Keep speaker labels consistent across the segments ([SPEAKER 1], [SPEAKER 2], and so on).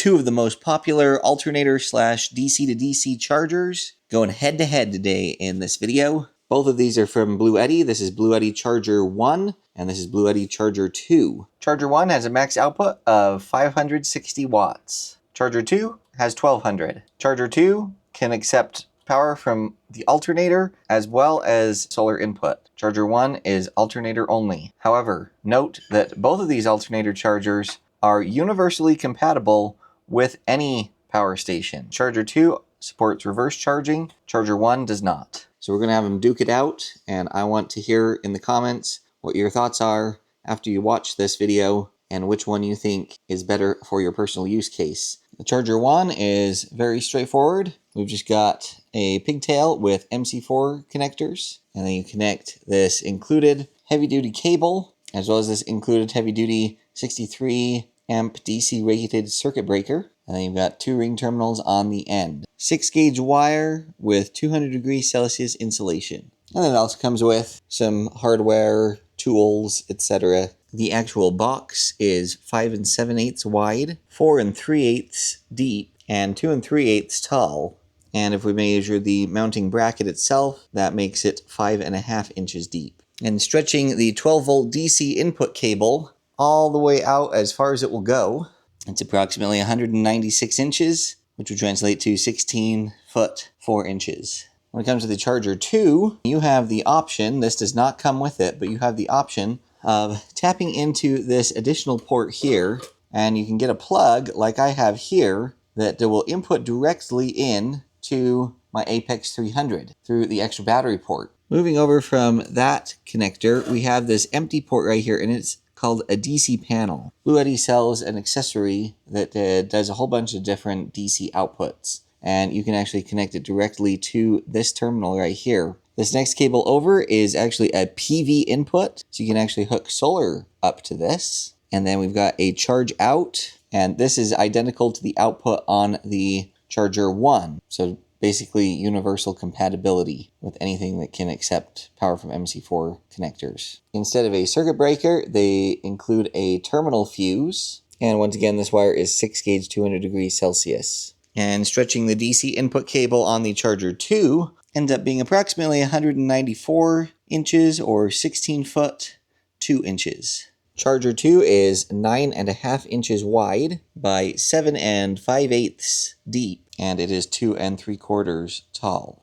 [SPEAKER 1] two of the most popular alternator slash DC to DC chargers going head to head today in this video. Both of these are from Bluetti. This is Bluetti Charger 1 and this is Bluetti Charger 2. Charger 1 has a max output of 560 watts. Charger 2 has 1200. Charger 2 can accept power from the alternator as well as solar input. Charger 1 is alternator only. However, note that both of these alternator chargers are universally compatible with any power station. Charger 2 supports reverse charging. Charger 1 does not. So we're going to have them duke it out, and I want to hear in the comments what your thoughts are after you watch this video and which one you think is better for your personal use case. The Charger 1 is very straightforward. We've just got a pigtail with MC4 connectors, and then you connect this included heavy-duty cable as well as this included heavy-duty 63 amp DC rated circuit breaker. And then you've got two ring terminals on the end. 6-gauge wire with 200 degrees Celsius insulation. And then it also comes with some hardware, tools, etc. The actual box is 5 7/8 wide, 4 3/8 deep, and 2 3/8 tall. And if we measure the mounting bracket itself, that makes it 5.5 inches deep. And stretching the 12-volt DC input cable all the way out as far as it will go, it's approximately 196 inches, which would translate to 16 foot 4 inches. When it comes to the Charger 2, you have the option, this does not come with it, but you have the option of tapping into this additional port here, and you can get a plug like I have here that will input directly in to my Apex 300 through the extra battery port. Moving over from that connector, we have this empty port right here, and it's called a DC panel. Bluetti sells an accessory that does a whole bunch of different DC outputs, and you can actually connect it directly to this terminal right here. This next cable over is actually a PV input, so you can actually hook solar up to this. And then we've got a charge out, and this is identical to the output on the Charger 1. So basically universal compatibility with anything that can accept power from MC4 connectors. Instead of a circuit breaker, they include a terminal fuse. And once again, this wire is 6-gauge 200 degrees Celsius. And stretching the DC input cable on the Charger 2 ends up being approximately 194 inches or 16 foot 2 inches. Charger 2 is 9.5 inches wide by 7 5/8 deep, and it is 2 3/4 tall.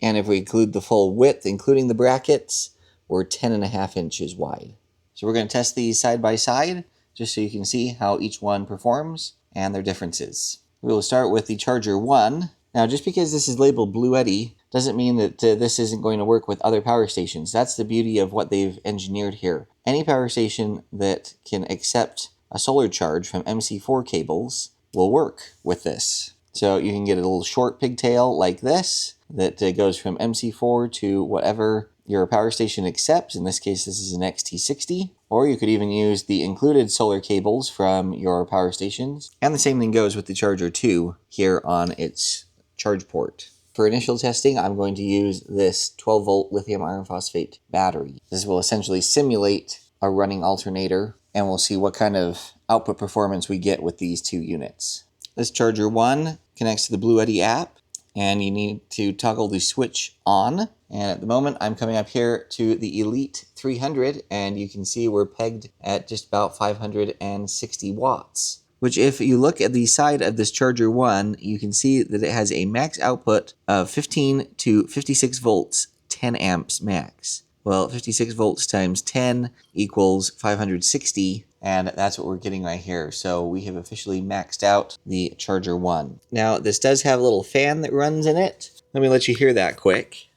[SPEAKER 1] And if we include the full width, including the brackets, we're 10.5 inches wide. So we're going to test these side by side, just so you can see how each one performs and their differences. We will start with the Charger 1. Now, just because this is labeled Bluetti doesn't mean that this isn't going to work with other power stations. That's the beauty of what they've engineered here. Any power station that can accept a solar charge from MC4 cables will work with this. So you can get a little short pigtail like this that goes from MC4 to whatever your power station accepts. In this case, this is an XT60. Or you could even use the included solar cables from your power stations. And the same thing goes with the Charger 2 here on its charge port. For initial testing, I'm going to use this 12-volt lithium iron phosphate battery. This will essentially simulate a running alternator, and we'll see what kind of output performance we get with these two units. This Charger 1 connects to the Bluetti app, and you need to toggle the switch on. And at the moment, I'm coming up here to the Elite 300, and you can see we're pegged at just about 560 watts. Which, if you look at the side of this Charger 1, you can see that it has a max output of 15 to 56 volts, 10 amps max. Well, 56 volts times 10 equals 560, and that's what we're getting right here. So we have officially maxed out the Charger 1. Now, this does have a little fan that runs in it. Let me let you hear that quick.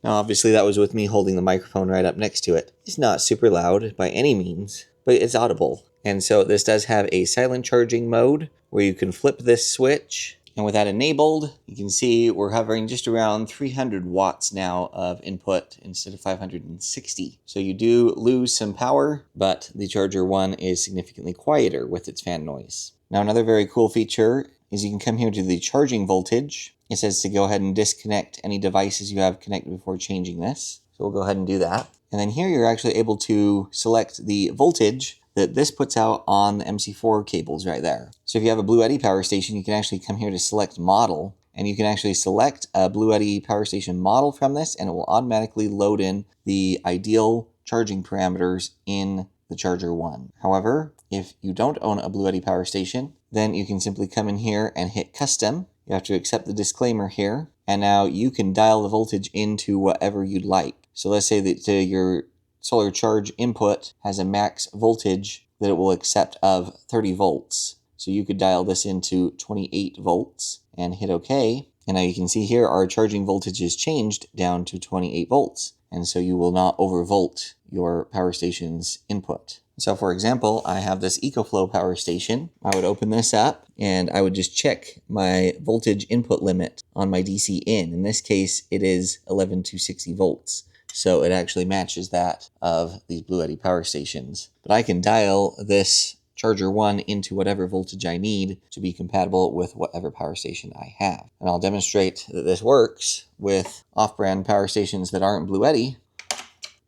[SPEAKER 1] Now, obviously, that was with me holding the microphone right up next to it. It's not super loud by any means, but it's audible. And so this does have a silent charging mode where you can flip this switch. And with that enabled, you can see we're hovering just around 300 watts now of input instead of 560. So you do lose some power, but the Charger 1 is significantly quieter with its fan noise. Now, another very cool feature is you can come here to the charging voltage. It says to go ahead and disconnect any devices you have connected before changing this. So we'll go ahead and do that. And then here you're actually able to select the voltage that this puts out on the MC4 cables right there. So if you have a Bluetti power station, you can actually come here to select model, and you can actually select a Bluetti power station model from this, and it will automatically load in the ideal charging parameters in the Charger 1. However, if you don't own a Bluetti power station, then you can simply come in here and hit custom. You have to accept the disclaimer here, and now you can dial the voltage into whatever you'd like. So let's say that your solar charge input has a max voltage that it will accept of 30 volts. So you could dial this into 28 volts and hit OK. And now you can see here our charging voltage is changed down to 28 volts. And so you will not overvolt your power station's input. So for example, I have this EcoFlow power station. I would open this up and I would just check my voltage input limit on my DC in. In this case, it is 11,260 volts. So it actually matches that of these Bluetti power stations. But I can dial this Charger 1 into whatever voltage I need to be compatible with whatever power station I have. And I'll demonstrate that this works with off-brand power stations that aren't Bluetti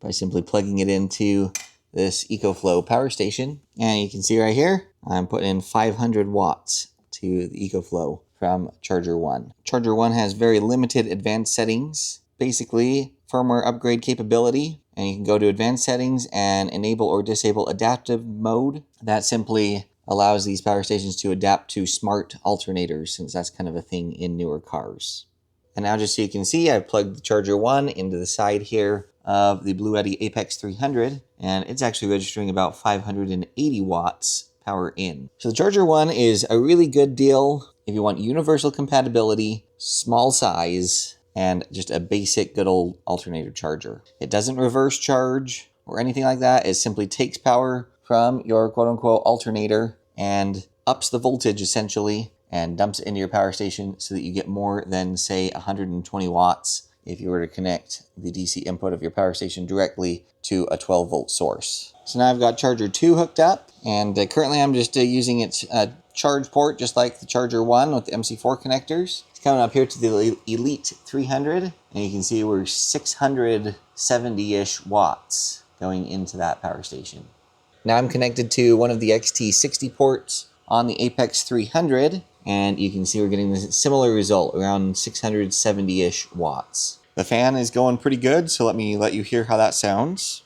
[SPEAKER 1] by simply plugging it into this EcoFlow power station. And you can see right here, I'm putting in 500 watts to the EcoFlow from Charger 1. Charger 1 has very limited advanced settings. Basically, firmware upgrade capability, and you can go to advanced settings and enable or disable adaptive mode. That simply allows these power stations to adapt to smart alternators, since that's kind of a thing in newer cars. And now just so you can see, I've plugged the Charger 1 into the side here of the Bluetti Apex 300, and it's actually registering about 580 watts power in. So the Charger 1 is a really good deal if you want universal compatibility, small size, and just a basic good old alternator charger. It doesn't reverse charge or anything like that. It simply takes power from your quote-unquote alternator and ups the voltage essentially and dumps it into your power station so that you get more than, say, 120 watts if you were to connect the DC input of your power station directly to a 12-volt source. So now I've got Charger 2 hooked up, and currently I'm just using its charge port just like the Charger 1 with the MC4 connectors. It's coming up here to the Elite 300, and you can see we're 670-ish watts going into that power station. Now I'm connected to one of the XT60 ports on the Apex 300, and you can see we're getting this similar result, around 670-ish watts. The fan is going pretty good, so let you hear how that sounds.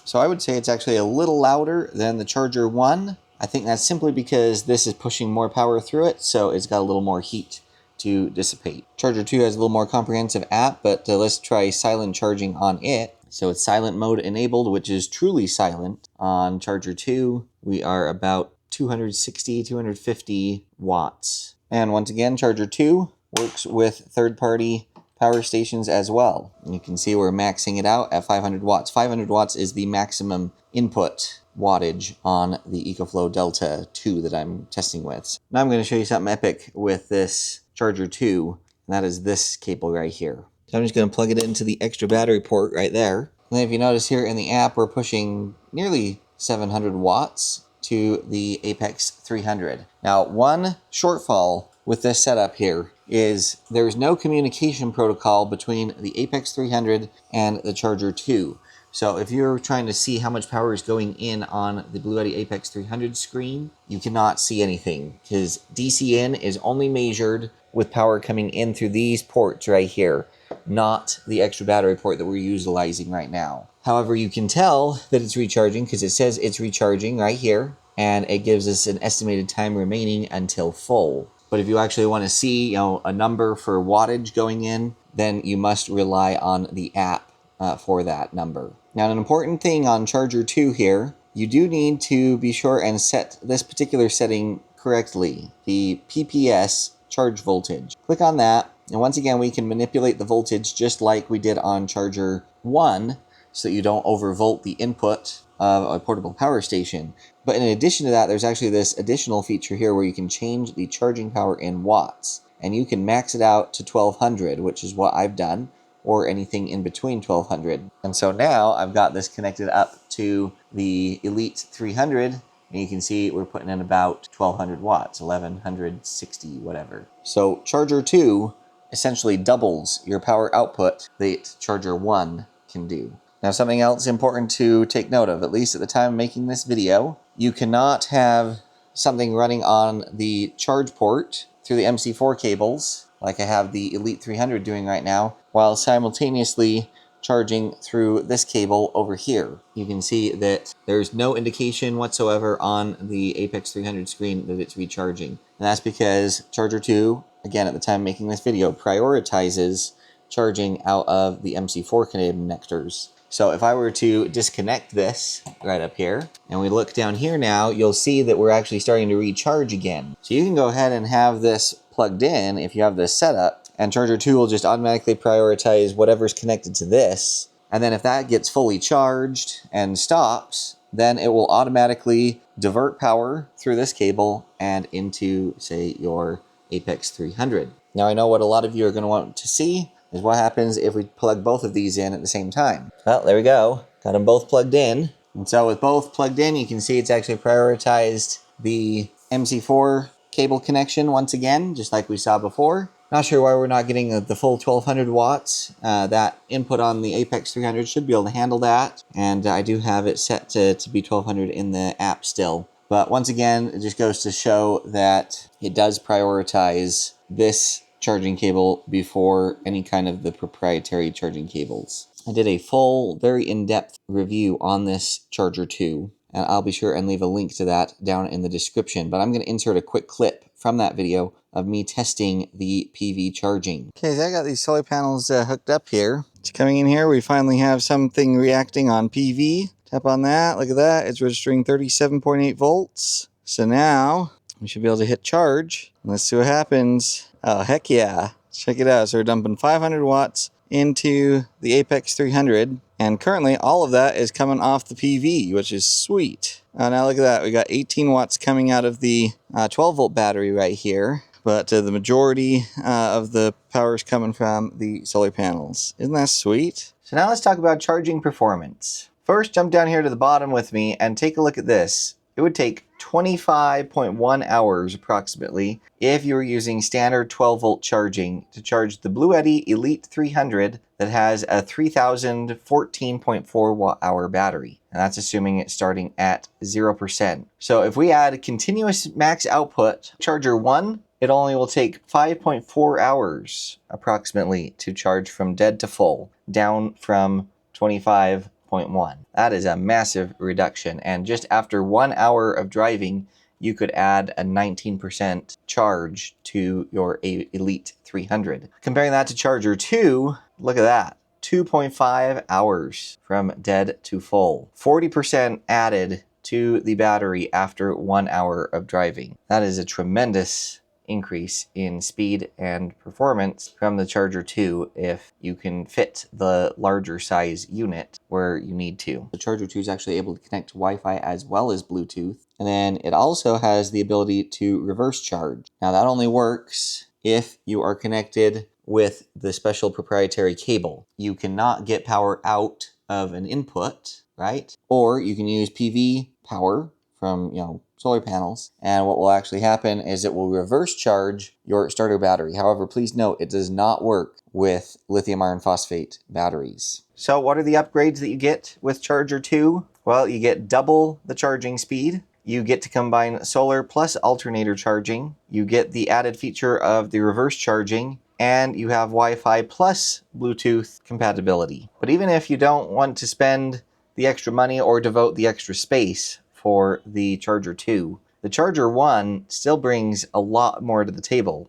[SPEAKER 1] So I would say it's actually a little louder than the Charger 1. I think that's simply because this is pushing more power through it, so it's got a little more heat to dissipate. Charger 2 has a little more comprehensive app, but let's try silent charging on it. So it's silent mode enabled, which is truly silent. On Charger 2, we are about 260, 250 watts. And once again, Charger 2 works with third-party power stations as well. And you can see we're maxing it out at 500 watts. 500 watts is the maximum input wattage on the EcoFlow Delta 2 that I'm testing with. So now I'm going to show you something epic with this Charger 2, and that is this cable right here. So I'm just going to plug it into the extra battery port right there. And then if you notice here in the app, we're pushing nearly 700 watts to the Apex 300. Now, one shortfall with this setup here is there's no communication protocol between the Apex 300 and the Charger 2. So if you're trying to see how much power is going in on the Bluetti Apex 300 screen, you cannot see anything because DC in is only measured with power coming in through these ports right here, not the extra battery port that we're utilizing right now. However, you can tell that it's recharging because it says it's recharging right here, and it gives us an estimated time remaining until full. But if you actually want to see, a number for wattage going in, then you must rely on the app for that number. Now, an important thing on Charger 2 here, you do need to be sure and set this particular setting correctly, the PPS charge voltage. Click on that, and once again, we can manipulate the voltage just like we did on Charger 1, so that you don't overvolt the input of a portable power station. But in addition to that, there's actually this additional feature here where you can change the charging power in watts, and you can max it out to 1200, which is what I've done, or anything in between 1200. And so now I've got this connected up to the Elite 300, and you can see we're putting in about 1200 watts, 1160, whatever. So Charger 2 essentially doubles your power output that Charger 1 can do. Now, something else important to take note of, at least at the time of making this video, you cannot have something running on the charge port through the MC4 cables, like I have the Elite 300 doing right now, while simultaneously charging through this cable over here. You can see that there's no indication whatsoever on the Apex 300 screen that it's recharging. And that's because Charger 2, again at the time of making this video, prioritizes charging out of the MC4 connectors. So if I were to disconnect this right up here, and we look down here now, you'll see that we're actually starting to recharge again. So you can go ahead and have this plugged in if you have this set up, and Charger 2 will just automatically prioritize whatever's connected to this. And then if that gets fully charged and stops, then it will automatically divert power through this cable and into, say, your Apex 300. Now I know what a lot of you are going to want to see is what happens if we plug both of these in at the same time. Well, there we go. Got them both plugged in. And so with both plugged in, you can see it's actually prioritized the MC4 cable connection once again, just like we saw before. Not sure why we're not getting the full 1200 watts. That input on the Apex 300 should be able to handle that. And I do have it set to be 1200 in the app still. But once again, it just goes to show that it does prioritize this charging cable before any kind of the proprietary charging cables. I did a full, very in-depth review on this Charger 2, and I'll be sure and leave a link to that down in the description. But I'm going to insert a quick clip from that video of me testing the PV charging. Okay, so I got these solar panels hooked up here. It's coming in here. We finally have something reacting on PV. Tap on that. Look at that. It's registering 37.8 volts. So now we should be able to hit charge. Let's see what happens. Oh, heck yeah. Check it out. So we're dumping 500 watts into the Apex 300. And currently all of that is coming off the PV, which is sweet. Now look at that. We got 18 watts coming out of the 12 volt battery right here. But the majority of the power is coming from the solar panels. Isn't that sweet? So now let's talk about charging performance. First, jump down here to the bottom with me and take a look at this. It would take 25.1 hours approximately if you were using standard 12 volt charging to charge the Bluetti Elite 300 that has a 3014.4 watt hour battery. And that's assuming it's starting at 0%. So if we add a continuous max output, Charger 1, it only will take 5.4 hours approximately to charge from dead to full, down from 25.1. That is a massive reduction. And just after 1 hour of driving, you could add a 19% charge to your Elite 300. Comparing that to Charger 2, look at that. 2.5 hours from dead to full. 40% added to the battery after 1 hour of driving. That is a tremendous increase in speed and performance from the Charger 2 if you can fit the larger size unit where you need to. The Charger 2 is actually able to connect to Wi-Fi as well as Bluetooth, and then it also has the ability to reverse charge. Now that only works if you are connected with the special proprietary cable. You cannot get power out of an input, right? Or you can use PV power from, solar panels, and what will actually happen is it will reverse charge your starter battery. However, please note it does not work with lithium iron phosphate batteries. So what are the upgrades that you get with Charger 2? Well, you get double the charging speed. You get to combine solar plus alternator charging. You get the added feature of the reverse charging, and you have Wi-Fi plus Bluetooth compatibility. But even if you don't want to spend the extra money or devote the extra space for the Charger 2, the Charger 1 still brings a lot more to the table.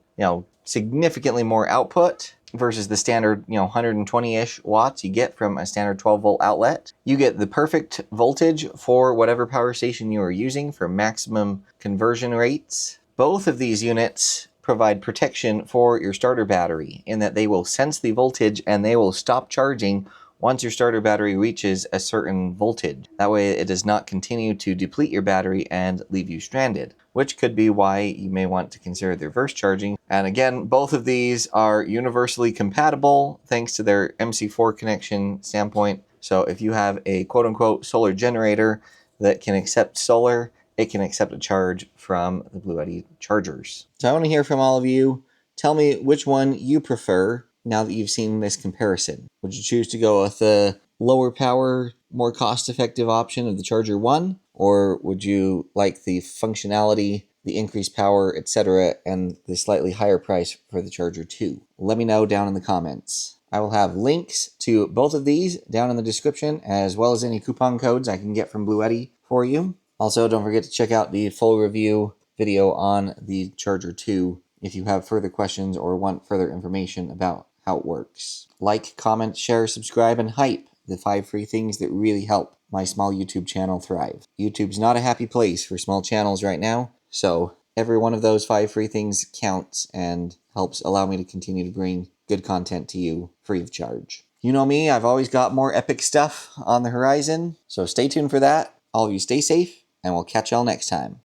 [SPEAKER 1] Significantly more output versus the standard, 120-ish watts you get from a standard 12 volt outlet. You get the perfect voltage for whatever power station you are using for maximum conversion rates. Both of these units provide protection for your starter battery in that they will sense the voltage and they will stop charging once your starter battery reaches a certain voltage. That way it does not continue to deplete your battery and leave you stranded, which could be why you may want to consider the reverse charging. And again, both of these are universally compatible thanks to their MC4 connection standpoint. So if you have a quote-unquote solar generator that can accept solar, it can accept a charge from the Bluetti chargers. So I want to hear from all of you. Tell me which one you prefer now that you've seen this comparison. Would you choose to go with the lower power, more cost-effective option of the Charger 1? Or would you like the functionality, the increased power, etc., and the slightly higher price for the Charger 2? Let me know down in the comments. I will have links to both of these down in the description, as well as any coupon codes I can get from Bluetti for you. Also, don't forget to check out the full review video on the Charger 2 if you have further questions or want further information about how it works. Like, comment, share, subscribe, and hype, the 5 free things that really help my small YouTube channel thrive. YouTube's not a happy place for small channels right now, so every one of those 5 free things counts and helps allow me to continue to bring good content to you free of charge. You know me, I've always got more epic stuff on the horizon, so stay tuned for that. All of you stay safe, and we'll catch y'all next time.